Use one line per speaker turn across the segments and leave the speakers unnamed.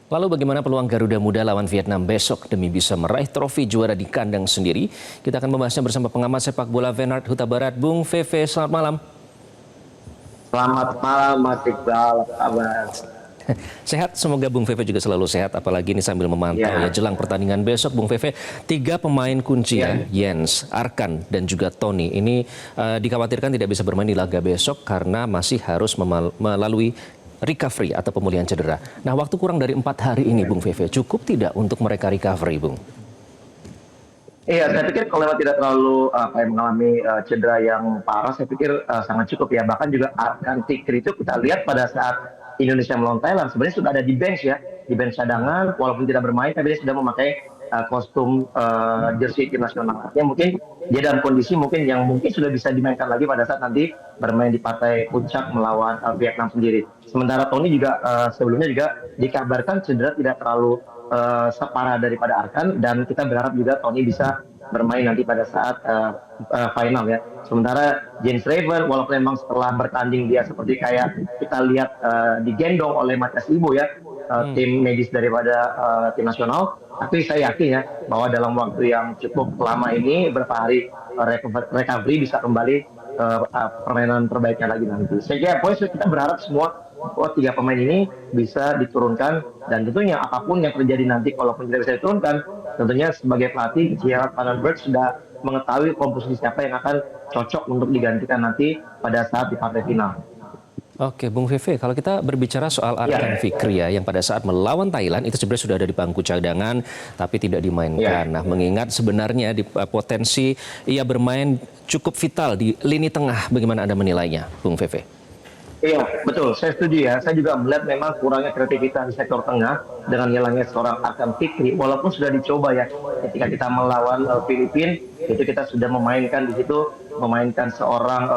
Lalu bagaimana peluang Garuda Muda lawan Vietnam besok demi bisa meraih trofi juara di kandang sendiri? Kita akan membahasnya bersama pengamat sepak bola Venard Huta Barat, Bung Veve. Selamat malam.
Selamat malam Mas Iqbal, apa kabar?
Sehat, semoga Bung Veve juga selalu sehat, apalagi ini sambil memantau ya jelang pertandingan besok. Bung Veve, 3 pemain kunci ya, Jens, Arkan, dan juga Tony. Ini dikhawatirkan tidak bisa bermain di laga besok karena masih harus melalui recovery atau pemulihan cedera. Nah, waktu kurang dari 4 hari ini, Bung Veve, cukup tidak untuk mereka recovery, Bung?
Iya, saya pikir kalau tidak terlalu mengalami cedera yang parah, saya pikir sangat cukup ya. Bahkan juga Arkan Fikri itu kita lihat pada saat Indonesia melawan Thailand, sebenarnya sudah ada di bench ya, di bench cadangan, walaupun tidak bermain, tapi dia sudah memakai kostum jersey tim nasional. Artinya mungkin dia dalam kondisi yang mungkin sudah bisa dimainkan lagi pada saat nanti bermain di partai puncak melawan Vietnam sendiri. Sementara Tony juga sebelumnya juga dikabarkan cedera tidak terlalu separah daripada Arkan, dan kita berharap juga Tony bisa bermain nanti pada saat final ya. Sementara James Raven, walaupun memang setelah bertanding dia seperti kayak kita lihat digendong oleh Matias Ibo ya, tim medis daripada tim nasional, tapi saya yakin ya bahwa dalam waktu yang cukup lama ini, beberapa hari recovery bisa kembali permainan terbaiknya lagi nanti. Saya kira kita berharap semua 3 pemain ini bisa diturunkan, dan tentunya apapun yang terjadi nanti kalaupun tidak bisa diturunkan, tentunya sebagai pelatih Gerard Van den Berg sudah mengetahui komposisi siapa yang akan cocok untuk digantikan nanti pada saat di partai final.
Oke, Bung Veve, kalau kita berbicara soal Arkan Fikri ya, yang pada saat melawan Thailand itu sebenarnya sudah ada di bangku cadangan, tapi tidak dimainkan. Nah, mengingat sebenarnya di potensi ia bermain cukup vital di lini tengah, bagaimana Anda menilainya, Bung Veve?
Iya, betul. Saya setuju ya. Saya juga melihat memang kurangnya kreativitas di sektor tengah dengan hilangnya seorang Arkan Fikri. Walaupun sudah dicoba ya, ketika kita melawan Filipina, itu kita sudah memainkan di situ, memainkan seorang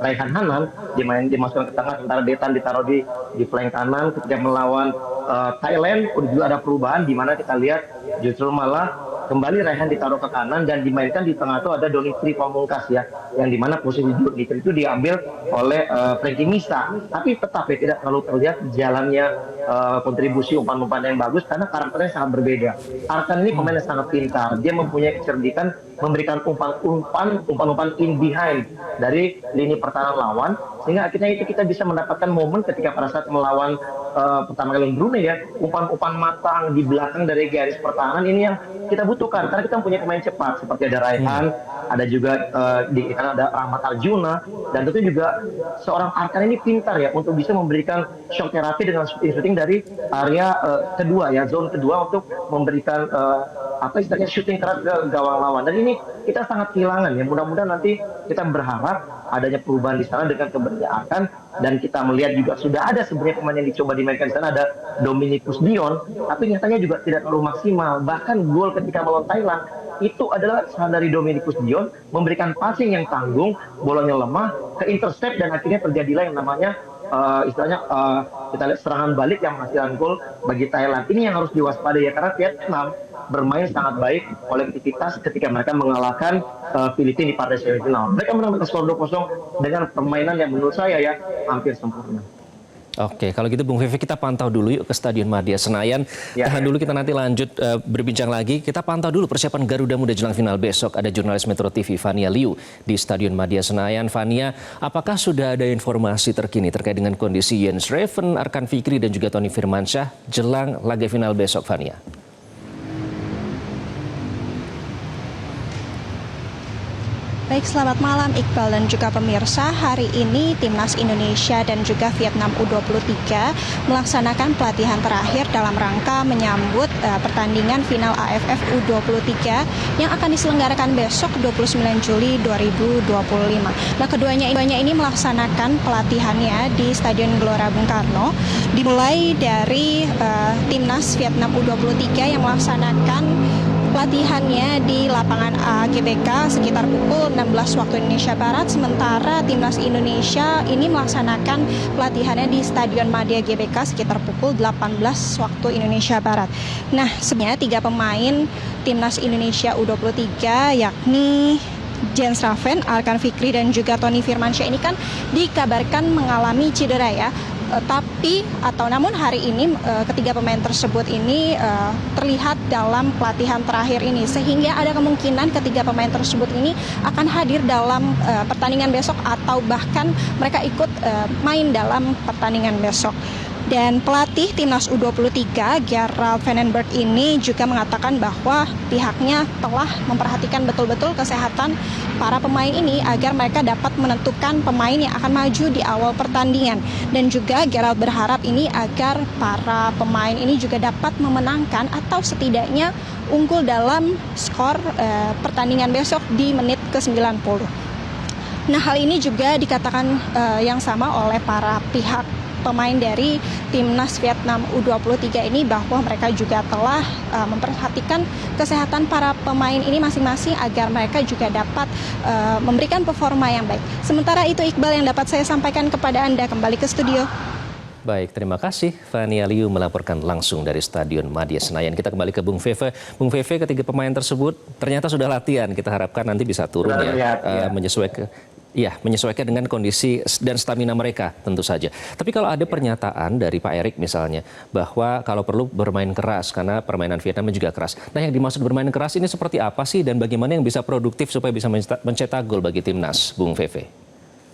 Raihan Hanan, dimasukkan ke tengah, sementara Detan ditaruh di flank kanan. Ketika melawan Thailand, juga ada perubahan di mana kita lihat justru malah kembali Raihan ditaruh ke kanan dan dimainkan di tengah itu ada Donitri Pamungkas ya, yang dimana posisi Donitri itu diambil oleh Frankie Misa, tapi tetap ya tidak terlalu terlihat jalannya kontribusi umpan-umpan yang bagus karena karakternya sangat berbeda. Arkan ini pemain yang sangat pintar, dia mempunyai kecerdikan memberikan umpan-umpan in behind dari lini pertahanan lawan, sehingga akhirnya itu kita bisa mendapatkan momen ketika pada saat melawan pertama kali Brunei ya, umpan-umpan matang di belakang dari garis pertahanan ini yang kita butuhkan karena kita punya pemain cepat seperti ada Raihan, ada juga ada Rahmat Arjuna, dan tentu juga seorang Arkan ini pintar ya untuk bisa memberikan shock terapi dengan shooting dari area kedua ya, zone kedua, untuk memberikan istilahnya shooting keras ke gawang lawan. Dan ini kita sangat kehilangan ya. Mudah-mudahan nanti kita berharap adanya perubahan di sana dengan keberadaan Arkan, dan kita melihat juga sudah ada sebenarnya pemain yang dicoba dimainkan di sana, ada Dominikus Dion, tapi nyatanya juga tidak terlalu maksimal. Bahkan gol ketika melawan Thailand itu adalah salah dari Dominikus Dion, memberikan passing yang tanggung, bolanya lemah, ke intercept, dan akhirnya terjadilah yang namanya kita lihat serangan balik yang menghasilkan gol bagi Thailand. Ini yang harus diwaspadai ya, karena Vietnam bermain sangat baik kolektivitas ketika mereka mengalahkan Filipina di partai semifinal. Mereka menang skor 2-0 dengan permainan yang menurut saya ya hampir sempurna.
Oke, kalau gitu Bung Veve, kita pantau dulu yuk ke Stadion Madia Senayan. Tahan dulu, kita nanti lanjut berbincang lagi. Kita pantau dulu persiapan Garuda Muda jelang final besok. Ada jurnalis Metro TV Fania Liu di Stadion Madia Senayan. Fania, apakah sudah ada informasi terkini terkait dengan kondisi Jens Raven, Arkan Fikri, dan juga Tony Firmansyah jelang laga final besok, Fania?
Baik, selamat malam Iqbal dan juga pemirsa. Hari ini Timnas Indonesia dan juga Vietnam U23 melaksanakan pelatihan terakhir dalam rangka menyambut pertandingan final AFF U23 yang akan diselenggarakan besok 29 Juli 2025. Nah, keduanya ini melaksanakan pelatihannya di Stadion Gelora Bung Karno, dimulai dari Timnas Vietnam U23 yang melaksanakan pelatihannya di lapangan GBK sekitar pukul 16 waktu Indonesia Barat, sementara Timnas Indonesia ini melaksanakan pelatihannya di Stadion Madia GBK sekitar pukul 18 waktu Indonesia Barat. Nah, sebenarnya 3 pemain Timnas Indonesia U23 yakni Jens Raven, Arkan Fikri, dan juga Tony Firmansyah ini kan dikabarkan mengalami cedera ya. namun hari ini ketiga pemain tersebut ini terlihat dalam pelatihan terakhir ini, sehingga ada kemungkinan ketiga pemain tersebut ini akan hadir dalam pertandingan besok atau bahkan mereka ikut main dalam pertandingan besok. Dan pelatih timnas U23 Gerald Vandenberg ini juga mengatakan bahwa pihaknya telah memperhatikan betul-betul kesehatan para pemain ini agar mereka dapat menentukan pemain yang akan maju di awal pertandingan. Dan juga Gerald berharap ini agar para pemain ini juga dapat memenangkan atau setidaknya unggul dalam skor pertandingan besok di menit ke-90. Nah, hal ini juga dikatakan yang sama oleh para pihak pemain dari timnas Vietnam U23 ini, bahwa mereka juga telah memperhatikan kesehatan para pemain ini masing-masing agar mereka juga dapat memberikan performa yang baik. Sementara itu, Iqbal, yang dapat saya sampaikan kepada Anda. Kembali ke studio.
Baik, terima kasih Fania Liu melaporkan langsung dari Stadion Madia Senayan. Kita kembali ke Bung Veve. Bung Veve, ketiga pemain tersebut ternyata sudah latihan. Kita harapkan nanti bisa turun menyesuaikan dengan kondisi dan stamina mereka tentu saja. Tapi kalau ada pernyataan dari Pak Erik misalnya bahwa kalau perlu bermain keras karena permainan Vietnam juga keras. Nah, yang dimaksud bermain keras ini seperti apa sih dan bagaimana yang bisa produktif supaya bisa mencetak gol bagi timnas, Bung Veve?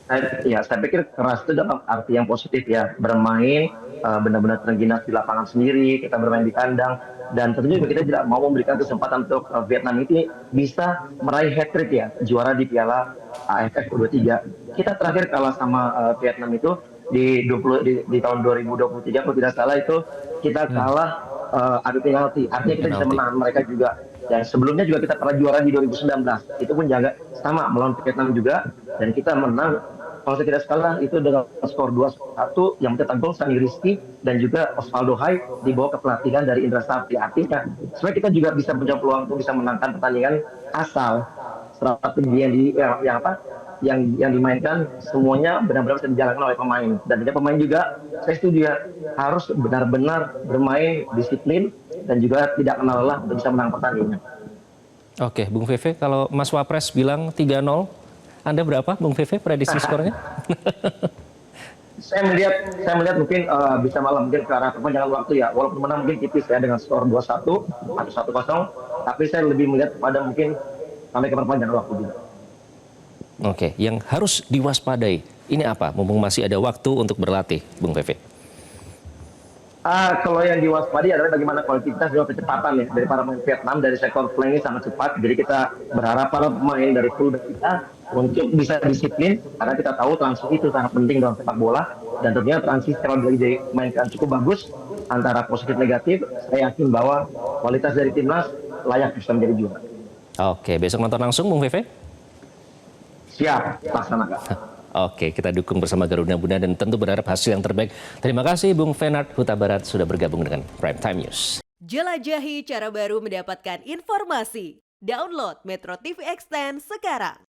Saya pikir keras itu dalam arti yang positif ya. Bermain benar-benar terengginas di lapangan sendiri, kita bermain di kandang. Dan tentunya kita tidak mau memberikan kesempatan untuk Vietnam ini bisa meraih hat-trick ya, juara di Piala AFF U23. Kita terakhir kalah sama Vietnam itu di tahun 2023, kalau tidak salah itu kita kalah adu penalti. Artinya kita bisa menang mereka juga. Dan sebelumnya juga kita pernah juara di 2019. Itu pun jaga sama melawan Vietnam juga, dan kita menang. Kalau saya tidak salah itu dengan skor 2-1 yang mencetak gol Sani Rizky dan juga Osvaldo Hai dibawa ke pelatihan dari Indra Safri. Artinya supaya kita juga bisa punya peluang untuk bisa menangkan pertandingan asal strategi yang dimainkan semuanya benar-benar bisa dijalankan oleh pemain. Dan pemain juga saya setuju ya, harus benar-benar bermain disiplin dan juga tidak kenal lelah untuk bisa menang pertandingan.
Oke, Bung Veve, kalau Mas Wapres bilang 3-0, Anda berapa, Bung Veve, prediksi skornya?
Saya melihat mungkin bisa malah mungkin ke arah perpanjangan waktu ya. Walaupun menang mungkin tipis ya dengan skor 2-1 atau 1-0, tapi saya lebih melihat pada mungkin sampai ke perpanjangan waktu juga.
Oke, yang harus diwaspadai ini apa? Mumpung masih ada waktu untuk berlatih, Bung Veve.
Kalau yang diwaspadai adalah bagaimana kualitas dan kecepatan ya dari para pemain Vietnam dari sektor flank ini sangat cepat. Jadi kita berharap para pemain dari fullback kita untuk bisa disiplin, karena kita tahu transisi itu sangat penting dalam sepak bola. Dan tentunya transisi kalau dimainkan cukup bagus antara positif negatif, saya yakin bahwa kualitas dari timnas layak bisa menjadi juara.
Oke, besok nonton langsung, Bung Veve?
Siap, laksanakan.
Oke, kita dukung bersama Garuda Muda dan tentu berharap hasil yang terbaik. Terima kasih Bung Fenard Huta Barat sudah bergabung dengan Prime Time News.
Jelajahi cara baru mendapatkan informasi. Download Metro TV Extend sekarang.